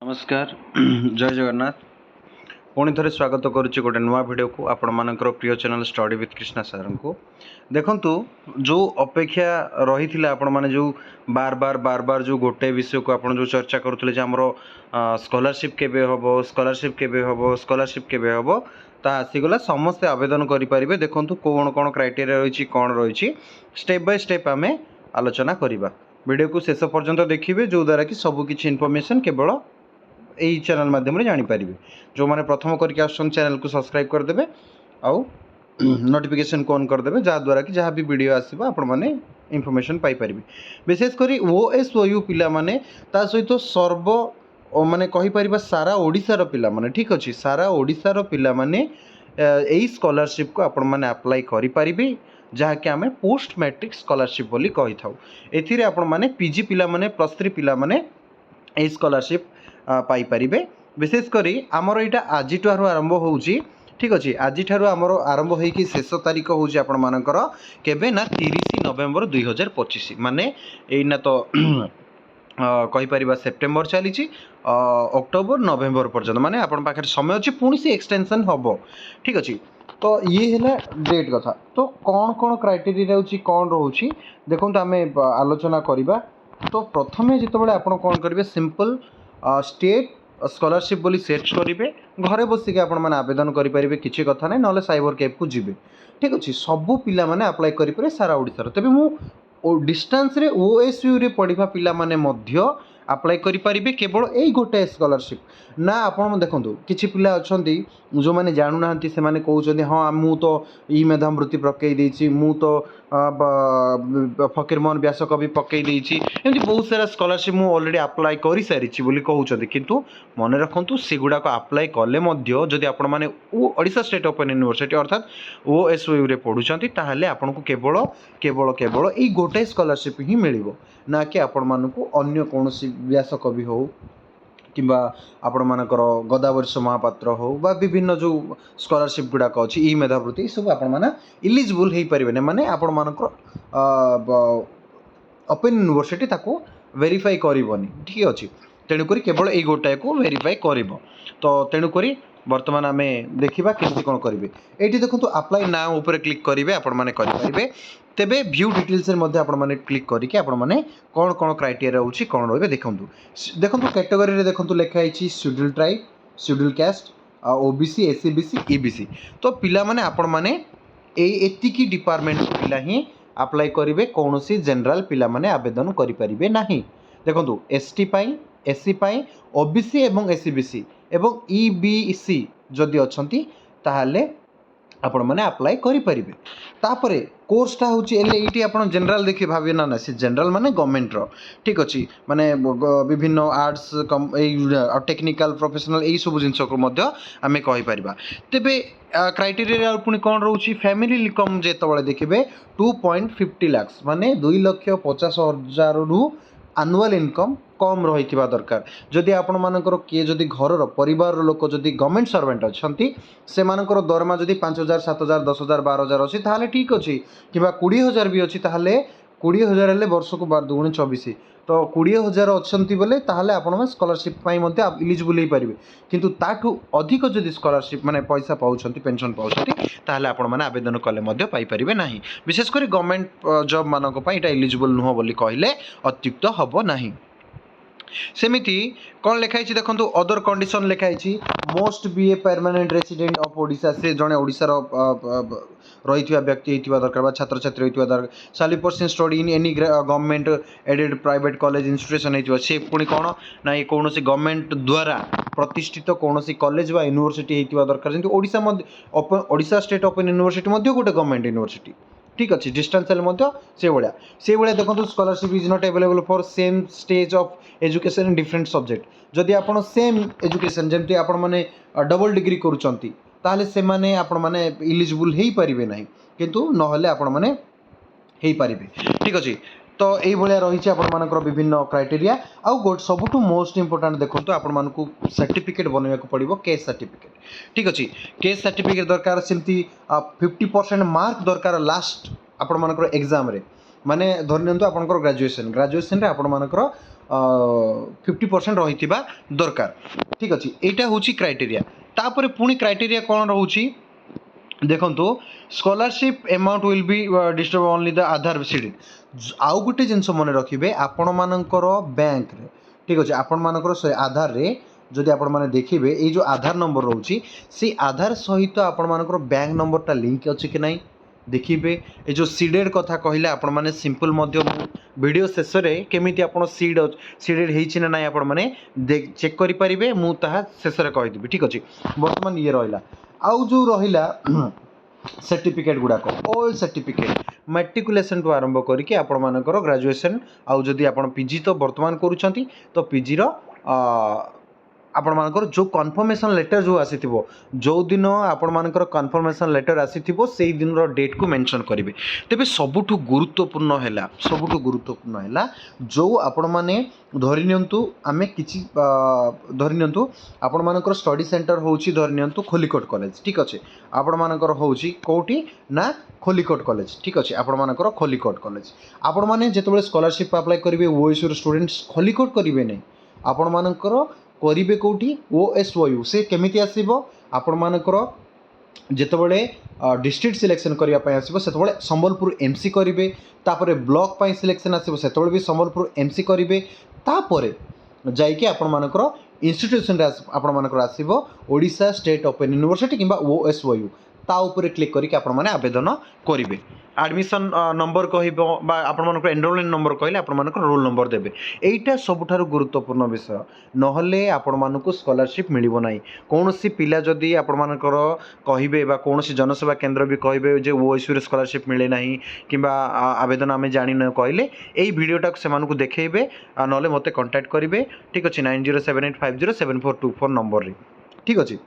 नमस्कार जय जगन्नाथ पुणी थे स्वागत करुच्ची गोटे नुआ भिड को आपण मानकर प्रिय channel study with Krishna sir को देखंतु जो अपेक्षा रही आपण मैंने जो बार बार जो गोटे विषय को आपण जो चर्चा करुले आमर स्कॉलरशिप केबे हबो स्कॉलरशिप केबे हबो स्कॉलरशिप केबे हबो ता आसीगला समस्ते आवेदन करें देखंतु कौन कौन क्राइटेरिया रही कौन रही स्टेप बाय स्टेप आम आलोचना करवा वीडियो को शेष पर्यंत देखिए जो द्वारा कि सबकि इनफॉरमेशन केवल यही चैनल माध्यम जानीपर जो मैंने प्रथम करके चैनल को सब्सक्राइब करदे आउ नोटिफिकेशन को ऑन करदे जहाँद्वारा कि जहाँ भी वीडियो आसो आपण मैंने इनफॉरमेशन पाइपर विशेषकर ओएसओयू पिला माने ता सहित सर्व माने कहीपर सारा ओडिशार पिला माने ठीक अच्छे सारा ओडिशार पिला माने यही स्कॉलरशिप को आपण मैंने अप्लाई करें जहाँकि आम पोस्ट मैट्रिक स्कॉलरशिप बोली कही था एथिरे आपण मैंने पीजी पिला माने प्लस 3 पिला माने यही स्कॉलरशिप पाइपर विशेषकर आमर यहाँ आज आरंभ हो ठीक अच्छे आज आमर आरंभ हो शेष तारीख हूँ आपण मानकर केबे ना 30 नवेम्बर 2025 माने एना तो कहीपर सेप्टेम्बर चली अक्टोबर नवेम्बर पर्यंत माने आपण पाखे समय अच्छी पुणी से एक्सटेंशन हम ठीक अच्छे तो ये है डेट कथा तो कौन कौन क्राइटेरिया रोचे कौन रोचे देखो आम आलोचना करवा तो प्रथमे जिते आप कौन करेंगे सिंपल स्टेट स्कॉलरशिप बोली सर्च करेंगे घरे बसिक मैंने आवेदन करेंगे किसी कथा ना ना साइबर कैफ को जी ठीक अच्छे सबू पिला माने अप्लाई करेंगे सारा ओडिशार तेज मु डिस्टेंस रे ओएसयू रे पढ़ा पिला माने मध्य अप्लाई करें केवल यही गोटे स्कॉलरशिप ना आप देखो किसी पिला अच्छा जो मैंने जानू ना से मैंने कहते हाँ मु तो ई मेधावृत्ति पकई देती मु तो फकीरमोहन व्यास कवि पकई देती एमती बहुत सारा स्कॉलरशिप मु ऑलरेडी अप्लाई कर सारी बोली कहते किंतु मन रखु से गुड़ाक अप्लाई कले जदि आपण मैंने ओडिशा स्टेट ओपन यूनिवर्सिटी अर्थात ओएसओयू रे पढ़ुंट ताहले आपन को केवल केवल केवल यही गोटे स्कॉलरशिप ही मिल ना कि आपण मानक अन्य कौन व्यास कवि हो किंबा आपण मानकर गदावर्ष महापात्र हो बा विभिन्न जो स्कॉलरशिप गुड़ाक अच्छी ई मेधावृत्ति सब आपण मैंने इलिजिबल हो पारे माने आपण मानकर ओपन यूनिवर्सिटी ताको वेरीफाई करबनी ठीक अच्छे तेणुक केवल यही गोटाए को वेरीफाई कर तो तेणुक बर्तमान आम देखा केमती कौन करेंगे ये देखो अप्लाई नाउ ऊपर क्लिक करेंगे आपण मैंने करेंगे तेबे व्यू डिटेल्स मैंने क्लिक करके आपण मैंने कौन कौन क्राइटेरिया रोचे कौन रे देखो देखो कैटेगरी देखो लिखाई schedule tribe schedule caste OBC SCBC EBC तो पिला माने आपण माने एतिकी डिपार्टमेंट पिला ही अप्लाई करेंगे कौन सी जनरल पिला माने आवेदन करें ना देखो एसटी पाई एससी पाई ओबीसी एवं एससीबीसी एवं ईबीसी जदि अच्छी ताहले आपण मैंने अप्लाई करें तापर कोर्सटा हूँ ये आप जनरल देखिए भावे ना ना सी जनरल माने गवर्नमेंट ठीक अच्छे माने विभिन्न आर्ट्स टेक्निकल प्रोफेशनल यही सब जिन को आम कहीपर तेरे क्राइटेरिया पुणी कौन रोचे फैमिली इनकम जो देखिए 2.50 लाख माने 2,50,000 रु एनुअल इनकम कम रही दरकार जदि आपण मानकर किए जदि घर परिवार लोक जदि गवर्नमेंट सर्वेंट अच्छा से मानकर दरमा जदि 5,000 7,000 10,000 12,000 अच्छी ताहले ठीक अच्छे कि 20,000 भी अच्छी ताहले 20,000 हेल्ले वर्ष को 12 दूनी 24 तो 20,000 अच्छी बोले ताहले आपण स्कॉलरशिप इलिजिबल हो पारे किंतु ताठू अधिक जदि स्कॉलरशिप माने पैसा पाउछ पेंशन पाउछ ताहले आपण माने आवेदन कले पाइपर ना विशेषकर गवर्नमेंट जॉब मानक पई एटा इलिजिबल नुह बोली कहले अत्युक्त हबो नाही सेमिति कौन लिखाई देखो अदर कंडीशन लिखाई must be a permanent resident of Odisha से जड़े ओडिशार रही व्यक्ति होता दरकार छात्र छात्री होता दरकार साली percent study in any government aided private college institution होती से पुणी कौन ना ये कौन गवर्नमेंट द्वारा प्रतिष्ठित कौन कॉलेज व यूनिवर्सिटी होता दरकार जमी ओडिशा स्टेट ओपन यूनिवर्सिटी गोटे गवर्नमेंट यूनिवर्सिटी ठीक अच्छे डिस्टेंस से भाया देखो scholarship is not available for same stage of education in different subject जदि आप सेम एजुकेशन जमी आप डबल डिग्री करुँच ताहले से माने आपण माने इलिजिबल हो पारे ना किंतु नहले आपण माने हो पारे ठीक अच्छे तो ये रही आपर विभिन्न क्राइटेरिया आउ सबुठ मोस्ट इंपोर्टाट देखो आपण मानक सर्टिफिकेट बनवाई पड़ो केस सर्टिफिकेट ठीक अच्छे केस सर्टिफिकेट दरकार सेमती 50% मार्क दरकार लास्ट आपण मानकर एग्जाम रे माने धरनियंतु आपनकर ग्रेजुएशन रे आपण मानकर 50% रही दरकार ठीक अच्छे यहाँ हूँ क्राइटेरिया तापर पुणी क्राइटेरिया कौन रोचे देखो scholarship amount will be distribute only the Aadhaar seed आउ गोटे जिनस मन रखिए आपण मानकर बैंक रे ठीक अच्छे आपण मानकर आधार रे जदि आपण मैंने देखिए ये जो आधार नंबर रोचे से आधार सहित आपण मानकर बैंक नंबरटा लिंक अच्छे कि नहीं देखिए ये जो सीडेड कथा कहले आपण माने सिंपल वीडियो शेष में केमी आप सीडेड होना ना आपण मैंने चेक करेंगे मुझे शेष में कहीदेवी ठीक अच्छे बर्तमान ये रहा आउ जो रहा सर्टिफिकेट गुड़ाक ऑल सर्टिफिकेट मैट्रिकुलेशन टू आरंभ करके आपण मानकर ग्रेजुएशन आउ जदि आपण पीजी तो बर्तमान करूछंती तो पीजी रो आपण मानकर जो कन्फर्मेशन लेटर जो आसी जो दिन आपण मानकर कन्फर्मेशन लेटर आसी से दिन रो डेट को मेंशन करेंगे तेबे सबुठु गुरुत्वपूर्ण है जो आपण माने धरि नियंतु आमे किछि धरि नियंतु आपण मानकर स्टडी सेंटर होउची धरि नियंतु खोलिकोट कॉलेज ठीक अच्छे आपण मानकर होउची कोठी ना खोलिकोट कॉलेज ठीक अच्छे आपण मानकर खोलिकोट कॉलेज आपण माने जेतेबेले स्कॉलरशिप अप्लाई करिवे ओएसयू स्टूडेंट्स खोलिकोट करिवे नै आपण मानकर करिवे कोठी ओएसओयू से केमिति आसीबो आपण मानकर जेतेबेले डिस्ट्रिक्ट सिलेक्शन करिया पय आसीबो सेतेबेले संबलपुर एमसी करिवे तापरे ब्लॉक पय सिलेक्शन आसीबो सेतेबेले भी संबलपुर एमसी करिवे तापरे जाइके आपण मानकर इंस्टीट्यूशन रे आपण मानकर आसीबो ओडिशा स्टेट ओपन यूनिवर्सिटी किंबा ओएसओयू ता ऊपर क्लिक करके आपण माने आवेदन करिवे एडमिशन नंबर कहब आपण मानक एनरोलमेंट नंबर कहले आपण मानक रोल नंबर देबे एटा सबुठारु गुरुत्वपूर्ण विषय नहले आपण मानक स्कॉलरशिप मिलिबो नाही कोनोसी पिला जदी आपण मानकर कहिबे बा कोनोसी जनसेवा केंद्र भी कहिबे जे ओएसयू रे स्कॉलरशिप मिले नाही किंबा आवेदन आमे जानि न कहले एई वीडियोटा से मानक देखैबे नहले मते कांटेक्ट करिवे ठीक अछि 9078507424 नंबर रे ठीक अछि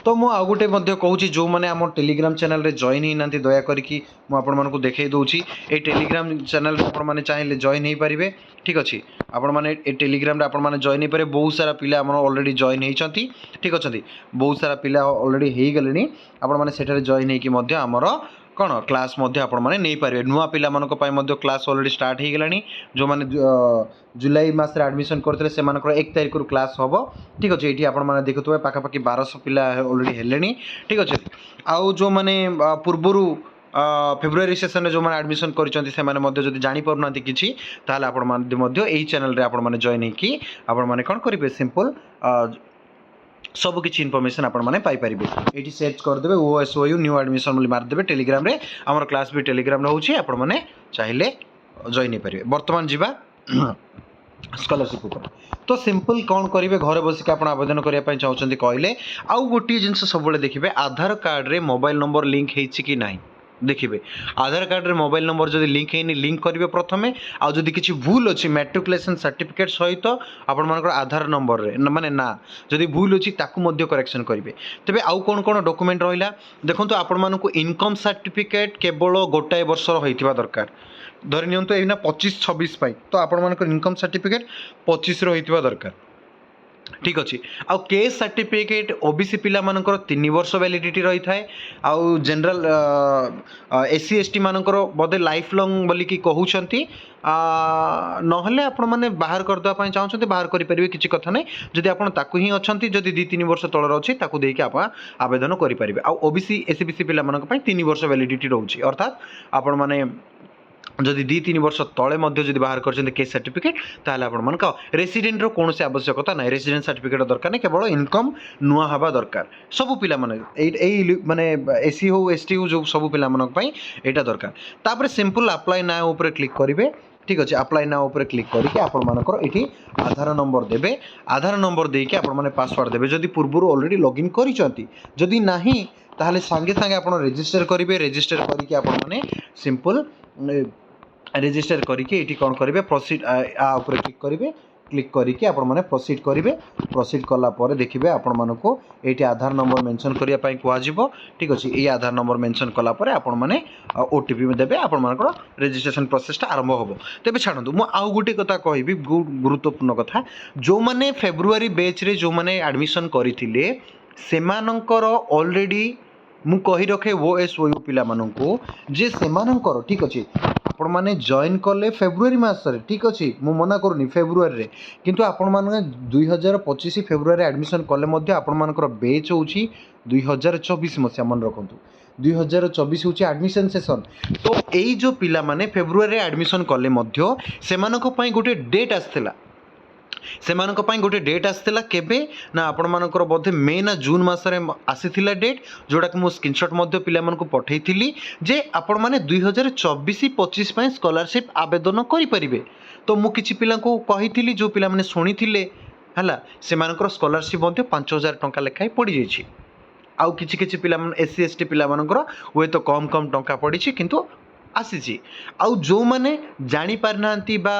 तो मु आउ गोटे कहूँ जो मैंने आम टेलीग्राम चैनल रे जॉइन ही ना दया करी मुझे देखे दूसरी ये टेलीग्राम चैनल आपने चाहिए जॉइन हो पारे ठीक अच्छे आपण मैंने टेलीग्राम आपण मैंने जॉइन हो पारे बहुत सारा पिला ऑलरेडी जॉइन होती ठीक अच्छे बहुत सारा पिला ऑलरेडी हो गले आपण मैंने सेठारे जॉइन होकर आमर कौन क्लास आपण मैंने नहीं पारे नुआ पिला क्लास ऑलरेडी स्टार्ट हो गलानी जो मैंने जुलाई मास एडमिशन करते से 1 तारिख क्लास हम ठीक अच्छे ये आपने देखुए पाखापाखि 1200 पिला ऑलरेडी हेले ठीक अच्छे आउ जो मैंने पूर्वर फेब्रुआरी सेशन में जो मैंने एडमिशन कर जापर किसी यही चैनल आपने जॉइन होने कौन करेंगे सिंपल सब किसी इनफॉरमेशन आपण मैंने पाइपर ये सर्च करदे ओएसओयू न्यू एडमिशन मारदे टेलीग्राम रे आमर क्लास भी टेलीग्राम रोचे आपण मैंने चाहिए जॉइन हो पारे बर्तमान जीवा स्कॉलरशिप ऊपर तो सिंपल कौन करेंगे घर बसिक आप आवेदन करने चाहते कहले आउ गोटे जिन सब देखिए आधार कार्ड रे मोबाइल नंबर लिंक होइछि कि नहीं देखिए आधार कार्ड रे मोबाइल नंबर जब लिंक है लिंक करेंगे प्रथमे आउ जदि किसी भूल अच्छी मैट्रिकुलेशन सर्टिफिकेट सहित आपण मानकर आधार नंबर रे माने ना जदि भूल अच्छी ताकू करेक्शन करेंगे तेबे आउ कौन कौन डॉक्यूमेंट रहा देखो आपण मानक इनकम सर्टिफिकेट केवल गोटाए वर्ष होइतिबा दरकार धरि नियंतु एना 25-26 तो आपण मानकर इनकम सर्टिफिकेट 25 होइतिबा दरकार ठीक अच्छे आउ केस सर्टिफिकेट ओबीसी पिला मानकर 3 वर्ष वैलिडिटी रही थाए आउ जनरल एससी एसटी मानकर बोधे लाइफ लॉन्ग बोली कि कहउछंती नहले आपण माने बाहर कर दवा पई चाहउछंती बाहर करि परिबे किछि कथा नै जदि आपण ताकू ही अछंती जदि 2-3 वर्ष तळर अछि ताकू देके आपण आवेदन करि परिबे आउ ओबीसी एससीबीसी पिला मानक पई 3 वर्ष वैलिडिटी रहउछि अर्थात आपण माने जदि 2-3 वर्ष तले जदि बाहर कर केस सर्टिफिकेट ताहले आपण मन रेसिडेंट रो कौन आवश्यकता ना रेसिडेंट सर्टिफिकेट दरकार नहीं केवल इनकम नुआ हवा दरकार सबू पिला माने माने एससी हो एसटी हो जो सबू पिला मन पई एटा दरकार तापर सिंपल अप्लाई नाउ ऊपर क्लिक करिवे ठीक अच्छे अप्लाई नाउ ऊपर क्लिक करके आपण मानकर एठी आधार नंबर देबे आधार नंबर देके आपण माने पासवर्ड देबे जदि पूर्व ऑलरेडी लॉगिन करिसंती जदि नाही ताहले संगे संगे आपण रजिस्टर करिवे रजिस्टर करके आपण माने सिंपल रजिस्टर करके ये कौन करेंगे प्रोसीड ऊपर क्लिक करेंगे क्लिक करके आपण माने प्रोसीड करेंगे प्रोसीड कला पर देखिए आपण मानको ये आधार नंबर मेंशन करिया पई कुआजिबो ठीक अच्छे ये आधार नंबर मेंशन कला पर आपण माने ओटीपी देबे आपण मानकर रजिस्ट्रेशन प्रोसेसटा आरंभ होबो तेबे छाडंतु मु आउ गुटी कथा कहबी गुरुत्वपूर्ण कथा जो माने फेब्रुआरी बैच रे जो माने एडमिशन करिथिले सेमानंकर ऑलरेडी मु कहि रखे ओएसओयू पिला माननको जे सेमानंकर ठीक अच्छे आपण मैंने जॉइन कले फेब्रुआरी मासरे ठीक अच्छे मु मना करूनी फेब्रुआरी रे किंतु आपण मैंने 2025 फेब्रुआरी एडमिशन कले मध्य आपण मानकर बेच होची 2024 मसिया मन रखंतु 2024 हूँ एडमिशन सेसन तो यही जो पिला माने फेब्रुआरी एडमिशन कले मध्य सेमानक पई गोटे डेट आसथिला सेमानक पई गोटे डेट आसथिला केबे ना आपण मानकर बोधे मे ना जून मासरे आसीथिला डेट जोड़ा कि मु स्क्रीनशॉट मध्य पिला मानकु पठेइथिली जे आपण माने 2024-25 पई स्कॉलरशिप आवेदन करि परिबे तो मु किछि पिला को कहिथिली जो पिला माने सुनिथिले हला सेमानकर स्कॉलरशिप मध्य 5000 टंका लेखाय पड़ी जाइछि आउ किछि किछि पिला एससी एसटी पिला मानकर हुए तो कम कम टंका पड़ी किंतु आसी आउ जो मैंने जानी पार नांती बा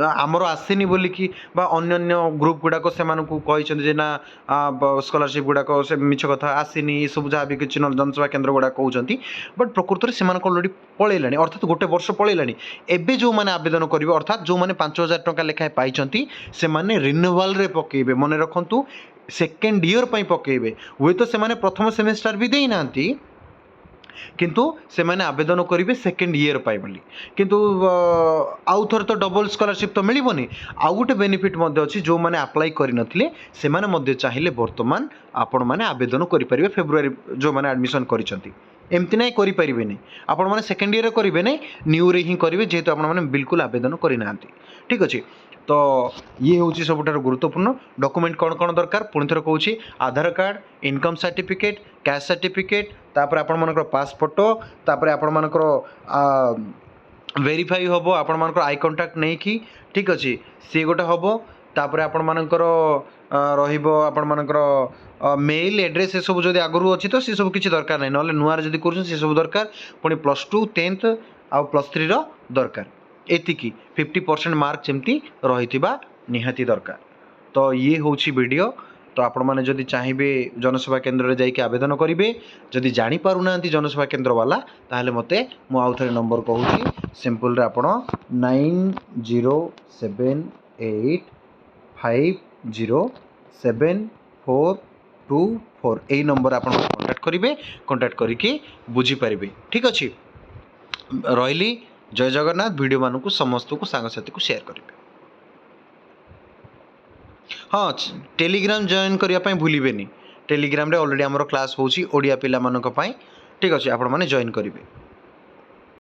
आमर आसेनी बोलिकी बा अन्य ग्रुप गुड़ाक से कहते ना स्कॉलरशिप गुड़ाक से मिछ कथा आसीनी ये सब जहाँ भी किसी जनसेवा केन्द्र गुड़ा कहते बट प्रकृत में से अलरेडी पलैलानी अर्थात गोटे वर्ष पलैलानी एबे जो मैंने आवेदन करेंगे अर्थात जो मैंने 5000 टंका लेखाएं पाई से मैंने रिन्यूअल रे पकेबे मन रखु सेकेंड ईयर पकेबे हुए तो से प्रथम सेमेस्टर भी देना किंतु से माने आवेदन करेंगे सेकेंड ईयर पाई बोली किंतु आउ थर तो डबल स्कॉलरशिप तो मिलबनी आउ गोटे बेनिफिट अच्छी जो मैंने अप्लाई करनथिले से माने चाहिए वर्तमान आपण मैंने आवेदन करेंगे फेब्रुआरी जो मैंने एडमिशन करिसेंती एमती ना करें नहीं आपण मैंने सेकेंड ईयर करेंगे नहीं न्यू रे ही करेंगे जेहेतु आपण मैंने बिल्कुल आवेदन करना ठीक अच्छे तो ये हूँ सबुठार गुरुत्वपूर्ण डॉक्यूमेंट कौन कौन दरकार पुणी थर कहूँ Aadhaar card income certificate caste certificate तापर आपण मानकर पासपोर्ट तापर आपण मानकर वेरीफाई हम आपण मानकर आई कंटाक्ट नहीं कि ठीक अच्छे सी गोटे हम तापर आपण मानकर रहिबो आपण मानकर मेल एड्रेस ये सब जदि आगु अच्छी तो सी सब किसी दरकार नहीं ना नुआर जदि कर सब दरकार पुणी +2 10th आउ +3 दरकार एतिकी 50% मार्क जमती रही निहाती दरकार तो ये हूँ वीडियो तो आपण मैंने जदि चाहिए जनसेवा केन्द्र में जाइए आवेदन करेंगे जदि जापर ना जनसेवा केन्द्र वाला ताहले मते मु आउ थे नंबर कहूँ सिंपल रे आपण 9078507424 यही नंबर आप कांटेक्ट करेंगे कांटेक्ट करके बुझीपारे ठीक अच्छे रही जय जगन्नाथ वीडियो मानू समस्त को सांगसाथी को शेयर करेंगे हाँ टेलीग्राम जॉइन करने भूलें टेलीग्राम रे ऑलरेडी आमर क्लास होची ओडिया पिला मानक पई ठीक अच्छे आपण मैंने जॉइन करेंगे।